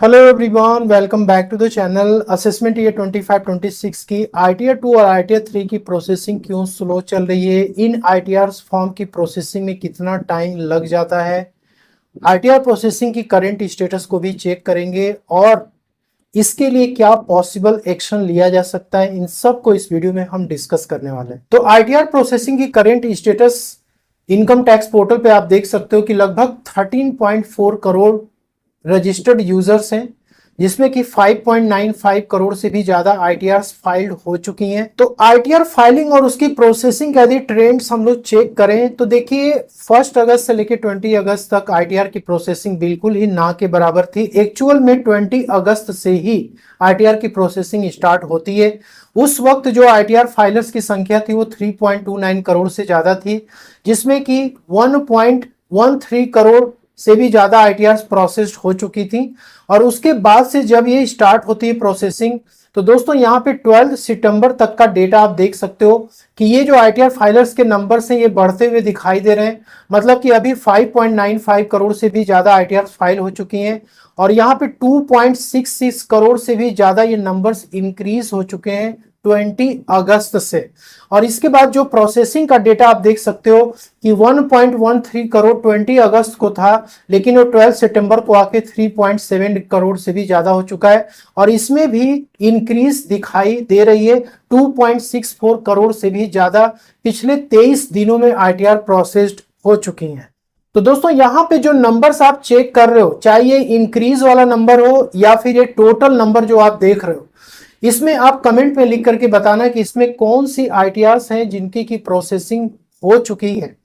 Hello everyone, welcome back to the channel. Assessment year 25-26 की ITR 2 और ITR 3 की processing क्यों स्लो चल रही है, इन आईटीआर फॉर्म की प्रोसेसिंग में कितना टाइम लग जाता है, आईटीआर प्रोसेसिंग की करंट स्टेटस को भी चेक करेंगे और इसके लिए क्या पॉसिबल एक्शन लिया जा सकता है, इन सब को इस वीडियो में हम डिस्कस करने वाले हैं। तो आईटीआर प्रोसेसिंग की current status income tax portal पे आप देख सकते हो कि लगभग 13.4 करोड़ रजिस्टर्ड यूजर्स हैं, जिसमें कि 5.95 करोड़ से भी ज्यादा आईटीआर फाइल्ड हो चुकी हैं। तो आईटीआर फाइलिंग और उसकी प्रोसेसिंग का यदि ट्रेंड्स हम लोग चेक करें तो देखिए 1 अगस्त से लेकर 20 अगस्त तक आईटीआर की प्रोसेसिंग बिल्कुल ही ना के बराबर थी। एक्चुअल में 20 अगस्त से ही आईटीआर की प्रोसेसिंग स्टार्ट होती है। उस वक्त जो आईटीआर फाइलर्स की संख्या थी वो 3.29 करोड़ से ज्यादा थी, जिसमें कि 1.13 करोड़ से भी ज्यादा आईटीआर प्रोसेस्ड हो चुकी थी। और उसके बाद से जब ये स्टार्ट होती है प्रोसेसिंग, तो दोस्तों यहाँ पे 12 सितंबर तक का डेटा आप देख सकते हो कि ये जो आईटीआर फाइलर्स के नंबर हैं ये बढ़ते हुए दिखाई दे रहे हैं। मतलब कि अभी 5.95 करोड़ से भी ज्यादा आईटीआर फाइल हो चुकी हैं और यहाँ पे 2.66 करोड़ से भी ज्यादा ये नंबर्स इंक्रीज हो चुके हैं 20 अगस्त से। और इसके बाद जो प्रोसेसिंग का डेटा आप देख सकते हो कि 1.13 करोड़ 20 अगस्त को था, लेकिन वो 12 सितंबर को आके 3.7 करोड़ से भी ज्यादा हो चुका है और इसमें भी इंक्रीज दिखाई दे रही है। 2.64 करोड़ से भी ज्यादा पिछले 23 दिनों में आईटीआर प्रोसेस्ड हो चुकी हैं। तो दोस्तों यहाँ पे जो नंबर्स आप चेक कर रहे हो, चाहे ये इंक्रीज वाला नंबर हो या फिर ये टोटल नंबर जो आप देख रहे हो, इसमें आप कमेंट में लिख करके बताना कि इसमें कौन सी आईटीआर्स हैं जिनकी की प्रोसेसिंग हो चुकी है।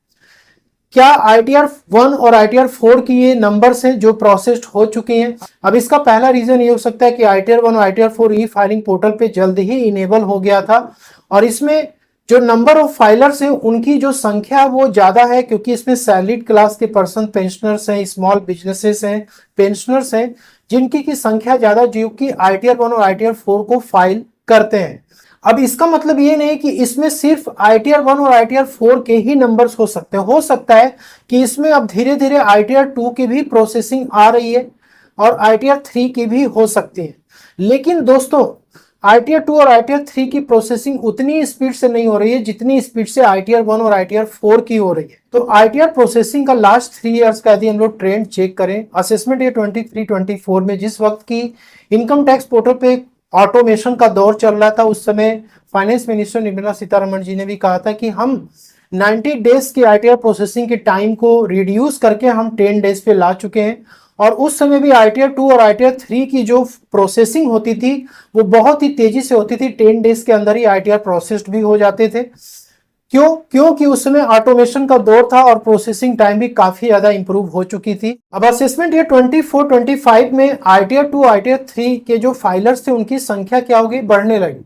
क्या आईटीआर 1 और आईटीआर 4 की ये नंबर्स हैं जो प्रोसेस्ड हो चुकी हैं। अब इसका पहला रीजन ये हो सकता है कि आईटीआर 1 और आईटीआर 4 ई फाइलिंग पोर्टल पे जल्द ही इनेबल हो गया था और इसमें जो नंबर ऑफ फाइलर्स हैं उनकी जो संख्या वो ज्यादा है, क्योंकि इसमें सैलरीड क्लास के पर्सन, पेंशनर्स हैं, स्मॉल बिजनेसेस हैं, पेंशनर्स हैं, जिनकी की संख्या ज्यादा जो कि आईटीआर 1 और आईटीआर 4 को फाइल करते हैं। अब इसका मतलब ये नहीं कि इसमें सिर्फ आईटीआर 1 और आईटीआर 4 के ही नंबर्स हो सकते हैं। हो सकता है कि इसमें अब धीरे धीरे आईटीआर 2 की भी प्रोसेसिंग आ रही है और आईटीआर 3 की भी हो सकती है। लेकिन दोस्तों आईटीआर 2 और आईटीआर 3 की प्रोसेसिंग उतनी स्पीड से नहीं हो रही है जितनी स्पीड से आईटीआर 1 और आईटीआर 4 की हो रही है। तो आईटीआर प्रोसेसिंग का लास्ट 3 इयर्स का यदि हम लोग ट्रेंड चेक करें, असेसमेंट ईयर 23-24 में जिस वक्त की इनकम टैक्स पोर्टल पे ऑटोमेशन का दौर चल रहा था, उस समय फाइनेंस मिनिस्टर निर्मला सीतारमण जी ने भी कहा था कि हम 90 डेज की आईटीआर प्रोसेसिंग के टाइम को रिड्यूस करके हम 10 डेज पे ला चुके हैं। और उस समय भी आईटीआर 2 और आईटीआर 3 की जो प्रोसेसिंग होती थी वो बहुत ही तेजी से होती थी, 10 डेज के अंदर ही आईटीआर प्रोसेस्ड भी हो जाते थे। क्योंकि उस समय ऑटोमेशन का दौर था और प्रोसेसिंग टाइम भी काफी ज्यादा इंप्रूव हो चुकी थी। अब असेसमेंट ईयर 24-25 में आईटीआर 2 आईटीआर 3 के जो फाइलर्स थे उनकी संख्या क्या हो गई, बढ़ने लगी।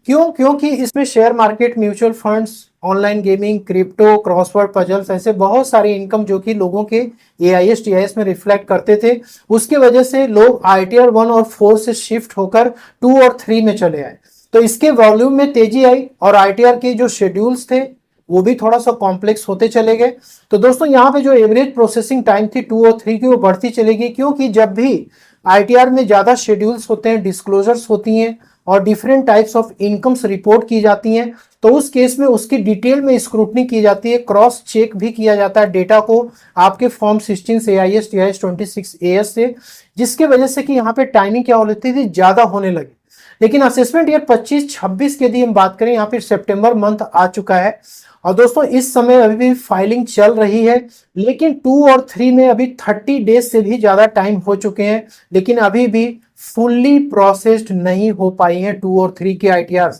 क्योंकि इसमें share market, mutual funds, online gaming, crypto, crossword puzzles, ऐसे बहुत सारे इनकम जो कि लोगों के एआईएस टीआईएस में रिफ्लेक्ट करते थे, उसके वजह से लोग आईटीआर 1 और 4 से शिफ्ट होकर 2 और 3 में चले आए। तो इसके वॉल्यूम में तेजी आई और आईटीआर के जो शेड्यूल्स थे वो भी थोड़ा सा कॉम्प्लेक्स होते चले गए। तो दोस्तों यहाँ पे जो एवरेज प्रोसेसिंग टाइम थी 2 और 3 की वो बढ़ती चलेगी, क्योंकि जब भी आईटीआर में ज्यादा शेड्यूल्स होते हैं, डिस्क्लोजर्स होती हैं और different types of incomes report की जाती हैं, तो उस केस में उसकी डिटेल में स्क्रूटनी की जाती है, क्रॉस चेक भी किया जाता है डेटा को आपके फॉर्म 16 से AIS TIS 26 AS से, जिसके वजह से कि यहाँ पे टाइमिंग क्या होती थी, ज्यादा होने लगी। लेकिन असेसमेंट ईयर 25-26 की यदि हम बात करें, यहाँ पे सितंबर मंथ आ चुका है और दोस्तों इस समय अभी भी फाइलिंग चल रही है, लेकिन 2 और 3 में अभी 30 डेज से भी ज्यादा टाइम हो चुके हैं, लेकिन अभी भी फुल्ली प्रोसेस्ड नहीं हो पाई हैं 2 और 3 के आईटीआर।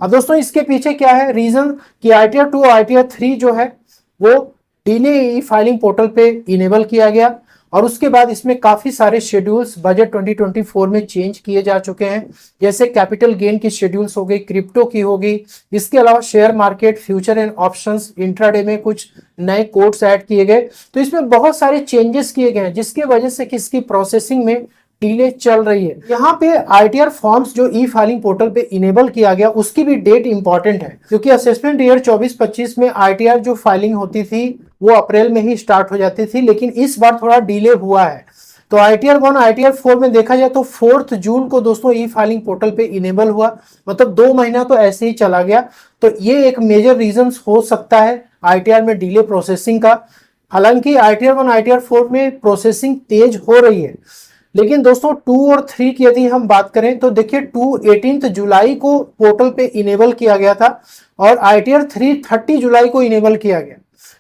अब दोस्तों इसके पीछे क्या है रीजन कि आईटीआर 2 और आईटीआर 3 जो है वो डिले ई फाइलिंग पोर्टल पे इनेबल किया गया और उसके बाद इसमें काफी सारे शेड्यूल्स बजट 2024 में चेंज किए जा चुके हैं, जैसे कैपिटल गेन की शेड्यूल्स हो गई, क्रिप्टो की होगी, इसके अलावा share market, future and options, intraday में कुछ नए कोड्स ऐड किए गए। तो इसमें बहुत सारे चेंजेस किए गए हैं जिसकी वजह से किसकी प्रोसेसिंग में डिले चल रही है। यहाँ पे आईटीआर फॉर्म्स जो ई फाइलिंग पोर्टल पे इनेबल किया गया उसकी भी डेट इंपॉर्टेंट है, क्योंकि असेसमेंट ईयर 24-25 में आईटीआर जो फाइलिंग होती थी वो अप्रैल में ही स्टार्ट हो जाती थी, लेकिन इस बार थोड़ा डिले हुआ है। तो ITR 1 ITR 4 में देखा जाए तो 4 जून को दोस्तों ई फाइलिंग पोर्टल पे इनेबल हुआ, मतलब 2 महीना तो ऐसे ही चला गया। तो ये एक मेजर रीजन हो सकता है ITR में डिले प्रोसेसिंग का। हालांकि ITR 1 ITR 4 में प्रोसेसिंग तेज हो रही है, लेकिन दोस्तों 2 और 3 की यदि हम बात करें तो देखिए 2 18 जुलाई को पोर्टल पे इनेबल किया गया था और ITR 3 30 जुलाई को इनेबल किया गया।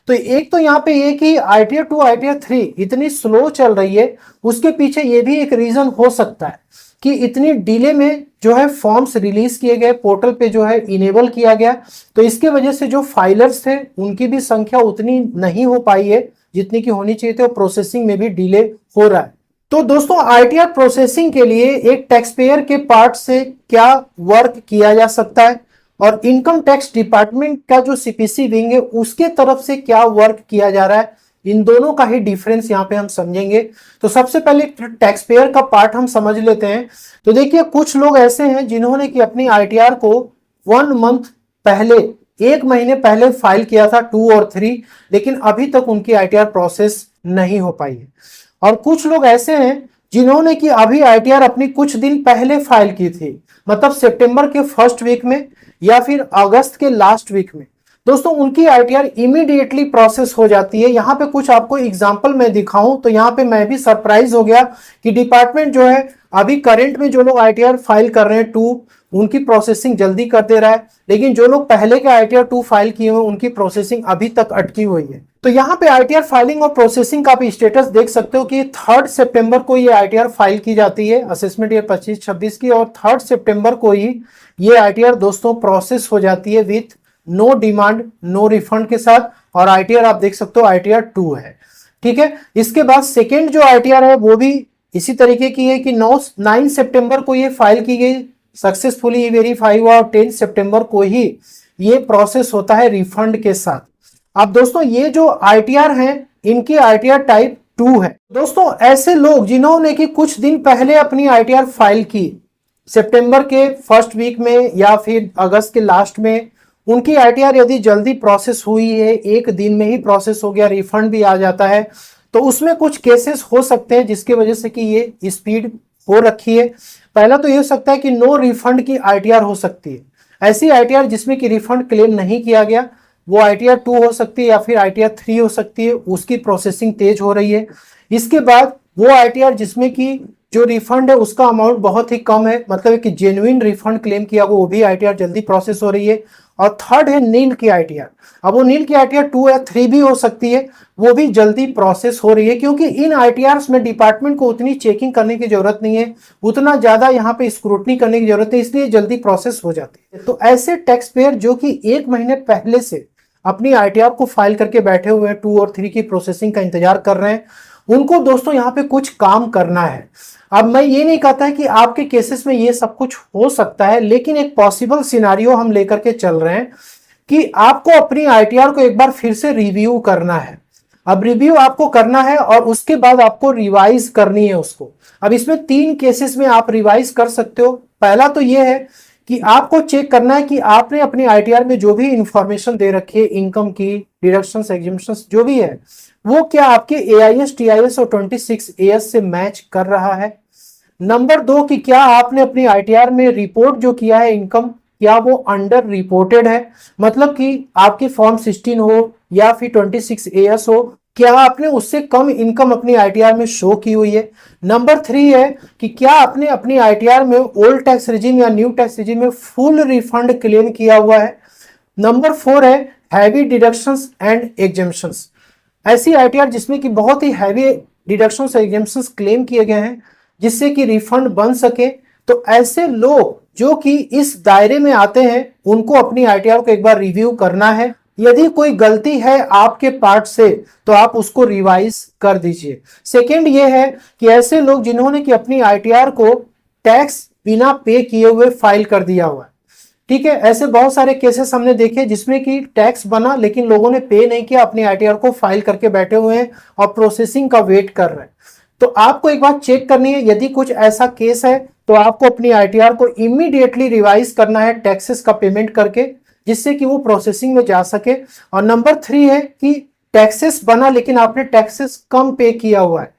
तो एक तो यहाँ पे ये कि ITR 2 ITR 3 इतनी स्लो चल रही है, उसके पीछे ये भी एक रीजन हो सकता है कि इतनी डिले में जो है फॉर्म्स रिलीज किए गए, पोर्टल पे जो है इनेबल किया गया, तो इसके वजह से जो फाइलर्स थे उनकी भी संख्या उतनी नहीं हो पाई है जितनी की होनी चाहिए थी और प्रोसेसिंग में भी डिले हो रहा है। तो दोस्तों ITR प्रोसेसिंग के लिए एक टैक्स पेयर के पार्ट से क्या वर्क किया जा सकता है और इनकम टैक्स डिपार्टमेंट का जो CPC विंग है उसके तरफ से क्या वर्क किया जा रहा है, इन दोनों का ही डिफरेंस यहाँ पे हम समझेंगे। तो सबसे पहले टैक्स पेयर का पार्ट हम समझ लेते हैं। तो देखिए कुछ लोग ऐसे हैं जिन्होंने कि अपनी ITR को 1 मंथ पहले, 1 महीने पहले फाइल किया था 2 और 3, लेकिन अभी तक उनकी ITR प्रोसेस नहीं हो पाई है। और कुछ लोग ऐसे हैं जिन्होंने कि अभी ITR अपनी कुछ दिन पहले फाइल की थी, मतलब सितंबर के फर्स्ट वीक में या फिर अगस्त के लास्ट वीक में। दोस्तों उनकी ITR इमीडिएटली प्रोसेस हो जाती है। यहाँ पे कुछ आपको एग्जांपल मैं दिखाऊं तो यहाँ पे मैं भी सरप्राइज हो गया कि डिपार्टमेंट जो है अभी करंट में जो लोग ITR फाइल कर रहे हैं 2, उनकी प्रोसेसिंग जल्दी कर दे रहा है, लेकिन जो लोग पहले के ITR 2 फाइल किए हुए उनकी प्रोसेसिंग अभी तक अटकी हुई है। तो यहाँ पे ITR फाइलिंग और प्रोसेसिंग का आप स्टेटस देख सकते हो कि 3 सितंबर को ये ITR फाइल की जाती है असेसमेंट ईयर 25-26 की, और 3 सितंबर को ही ये ITR दोस्तों प्रोसेस हो जाती है with no demand no refund के साथ। और ITR आप देख सकते हो ITR 2 है, ठीक है। इसके बाद सेकेंड जो ITR है वो भी इसी तरीके की है कि 9 सितंबर को ये फाइल की गई, सक्सेसफुली वेरीफाई हुआ और 10 सितंबर को ही ये प्रोसेस होता है रिफंड के साथ। अब दोस्तों ये जो ITR हैं इनकी ITR टाइप 2 है। दोस्तों ऐसे लोग जिन्होंने कि कुछ दिन पहले अपनी ITR फाइल की सितंबर के फर्स्ट वीक में या फिर अगस्त के लास्ट में, उनकी ITR यदि जल्दी प्रोसेस हुई है, 1 दिन में ही प्रोसेस हो गया, रिफंड भी आ जाता है, तो उसमें कुछ केसेस हो सकते हैं जिसकी वजह से कि ये स्पीड हो रखी है। पहला तो ये हो सकता है कि नो रिफंड की ITR हो सकती है। ऐसी ITR जिसमें कि रिफंड क्लेम नहीं किया गया वो ITR 2 हो सकती है या फिर ITR 3 हो सकती है, उसकी प्रोसेसिंग तेज हो रही है। इसके बाद वो ITR जिसमें कि जो रिफंड है उसका अमाउंट बहुत ही कम है, मतलब कि जेन्युइन रिफंड क्लेम किया वो भी ITR जल्दी प्रोसेस हो रही है। और थर्ड है नील की ITR। अब वो नील की ITR 2 या 3 भी हो सकती है, वो भी जल्दी प्रोसेस हो रही है, क्योंकि इन ITRs में डिपार्टमेंट को उतनी चेकिंग करने की जरूरत नहीं है, उतना ज्यादा यहाँ पे स्क्रूटनी करने की जरूरत है, इसलिए जल्दी प्रोसेस हो जाती है। तो ऐसे टैक्स पेयर जो कि 1 महीने पहले से अपनी ITR को फाइल करके बैठे हुए हैं, 2 और 3 की प्रोसेसिंग का इंतजार कर रहे हैं, उनको दोस्तों यहाँ पे कुछ काम करना है। अब मैं ये नहीं कहता है कि आपके केसेस में ये सब कुछ हो सकता है, लेकिन एक पॉसिबल सिनारियो हम लेकर के चल रहे हैं कि आपको अपनी ITR को एक बार फिर से रिव्यू करना है। अब रिव्यू आपको करना है और उसके बाद आपको रिवाइज करनी है उसको। अब इसमें 3 केसेस में आप रिवाइज कर सकते हो। पहला तो ये है कि आपको चेक करना है कि आपने अपनी ITR में जो भी इंफॉर्मेशन दे रखी है, इनकम की, डिडक्शंस, एग्जम्पशंस जो भी है, वो क्या आपके AIS, TIS और 26AS से मैच कर रहा है। नंबर 2 कि क्या आपने अपनी ITR में रिपोर्ट जो किया है इनकम, क्या वो अंडर रिपोर्टेड है, मतलब कि आपकी फॉर्म 16 हो या फिर 26AS हो, क्या आपने उससे कम इनकम अपनी ITR में शो की हुई है। नंबर 3 है कि क्या आपने अपनी ITR में ओल्ड टैक्स रिजीम या न्यू टैक्स रिजीम में फुल रिफंड क्लेम किया हुआ है। नंबर 4 है हैवी डिडक्शंस एंड एग्जेम्पशंस, ऐसी ITR जिसमें कि बहुत ही हैवी डिडक्शंस और एग्जेम्पशंस क्लेम किए गए हैं जिससे कि रिफंड बन सके। तो ऐसे लोग जो कि इस दायरे में आते हैं उनको अपनी ITR को एक बार रिव्यू करना है। यदि कोई गलती है आपके पार्ट से तो आप उसको रिवाइज कर दीजिए। सेकेंड ये है कि ऐसे लोग जिन्होंने कि अपनी ITR को टैक्स बिना पे किए हुए फाइल कर दिया हुआ है, ठीक है, ऐसे बहुत सारे केसेस हमने देखे जिसमें कि टैक्स बना लेकिन लोगों ने पे नहीं किया, अपनी ITR को फाइल करके बैठे हुए हैं और प्रोसेसिंग का वेट कर रहे हैं। तो आपको एक बार चेक करनी है, यदि कुछ ऐसा केस है तो आपको अपनी ITR को इमीडिएटली रिवाइज करना है टैक्सेस का पेमेंट करके, जिससे कि वो प्रोसेसिंग में जा सके। और नंबर 3 है कि टैक्सेस बना लेकिन आपने टैक्सेस कम पे किया हुआ है,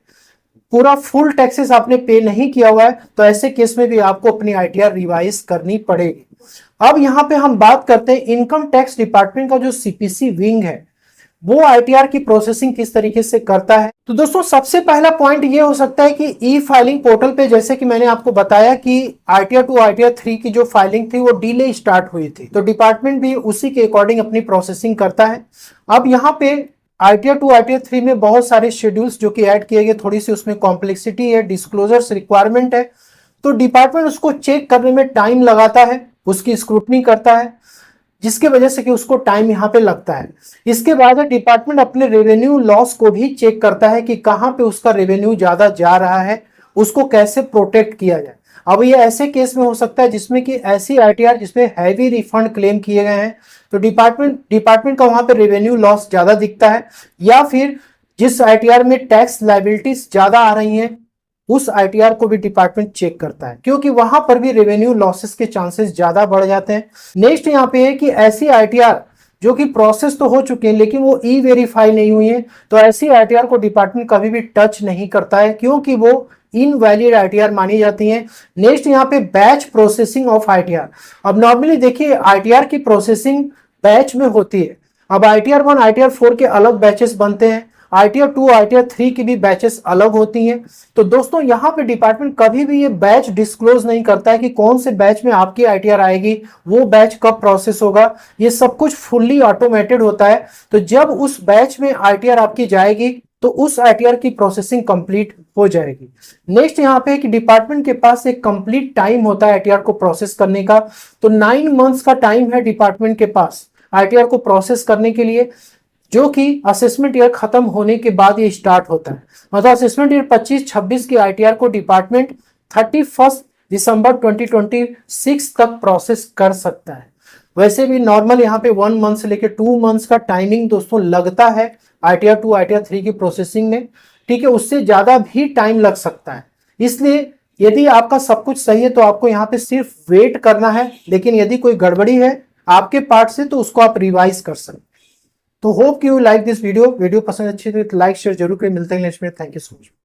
पूरा फुल टैक्सेस आपने पे नहीं किया हुआ है तो ऐसे केस में भी आपको अपनी आईटीआर रिवाइज करनी पड़ेगी। अब यहाँ पे हम बात करते हैं इनकम टैक्स डिपार्टमेंट का जो सीपीसी विंग है वो आईटीआर की प्रोसेसिंग किस तरीके से करता है। तो दोस्तों सबसे पहला पॉइंट ये हो सकता है कि ई फाइलिंग पोर्टल पे जैसे कि मैंने आपको बताया कि आईटीआर 2 आईटीआर 3 की जो फाइलिंग थी वो डिले स्टार्ट हुई थी, तो डिपार्टमेंट भी उसी के अकॉर्डिंग अपनी प्रोसेसिंग करता है। अब यहाँ पे आईटीआर 2 आईटीआर 3 में बहुत सारे शेड्यूल्स जो कि ऐड किए गए, थोड़ी सी उसमें कॉम्प्लेक्सिटी है, डिस्क्लोजर्स रिक्वायरमेंट है, तो डिपार्टमेंट उसको चेक करने में टाइम लगाता है, उसकी स्क्रूटनी करता है, जिसके वजह से कि उसको टाइम यहाँ पे लगता है। इसके बाद डिपार्टमेंट अपने रेवेन्यू लॉस को भी चेक करता है कि कहाँ पे उसका रेवेन्यू ज्यादा जा रहा है, उसको कैसे प्रोटेक्ट किया जाए। अब ये ऐसे केस में हो सकता है जिसमें कि ऐसी आईटीआर जिसमें हैवी रिफंड क्लेम किए गए हैं, तो डिपार्टमेंट का वहां पे रेवेन्यू लॉस ज्यादा दिखता है, या फिर जिस आईटीआर में टैक्स लायबिलिटीज ज्यादा आ रही हैं उस आईटीआर को भी डिपार्टमेंट चेक करता है, क्योंकि वहां पर भी रेवेन्यू लॉसेस के चांसेस ज्यादा बढ़ जाते हैं। नेक्स्ट यहाँ पे है कि ऐसी आईटीआर जो कि प्रोसेस तो हो चुके हैं लेकिन वो ई वेरीफाई नहीं हुई है, तो ऐसी आईटीआर को डिपार्टमेंट कभी भी टच नहीं करता है क्योंकि वो इनवैलिड आईटीआर मानी जाती हैं। नेक्स्ट यहाँ पे बैच प्रोसेसिंग ऑफ आईटीआर। अब नॉर्मली देखिए आईटीआर की प्रोसेसिंग बैच में होती है। अब आईटीआर 1 आईटीआर 4 के अलग बैचेस बनते हैं, आईटीआर 2 आईटीआर 3 की भी बैचेस अलग होती हैं। तो दोस्तों यहाँ पे डिपार्टमेंट कभी भी ये बैच डिस्क्लोज नहीं करता है कि कौन से बैच में आपकी आईटीआर आएगी, वो बैच कब प्रोसेस होगा, ये सब कुछ फुल्ली ऑटोमेटेड होता है। तो जब उस बैच में आईटीआर आपकी जाएगी तो उस आईटीआर की प्रोसेसिंग कंप्लीट हो जाएगी। नेक्स्ट यहाँ पे कि डिपार्टमेंट के पास एक कंप्लीट टाइम होता है आईटीआर को प्रोसेस करने का, तो 9 मंथ्स का टाइम है डिपार्टमेंट के पास आईटीआर को प्रोसेस करने के लिए, जो कि असेसमेंट ईयर खत्म होने के बाद ये स्टार्ट होता है। मतलब असेसमेंट ईयर 25-26 की आईटीआर को डिपार्टमेंट 31 दिसंबर 2026 तक प्रोसेस कर सकता है। वैसे भी नॉर्मल यहाँ पे 1 मंथ से लेकर 2 मंथ्स का टाइमिंग दोस्तों लगता है आईटीआर 2 आईटीआर 3 की प्रोसेसिंग में, ठीक है, उससे ज्यादा भी टाइम लग सकता है। इसलिए यदि आपका सब कुछ सही है तो आपको यहाँ पे सिर्फ वेट करना है, लेकिन यदि कोई गड़बड़ी है आपके पार्ट से तो उसको आप रिवाइज कर सकते हैं। तो hope you like this video पसंद अच्छी तो लाइक शेयर जरूर करें। मिलते हैं नेक्स्ट में। Thank you so much.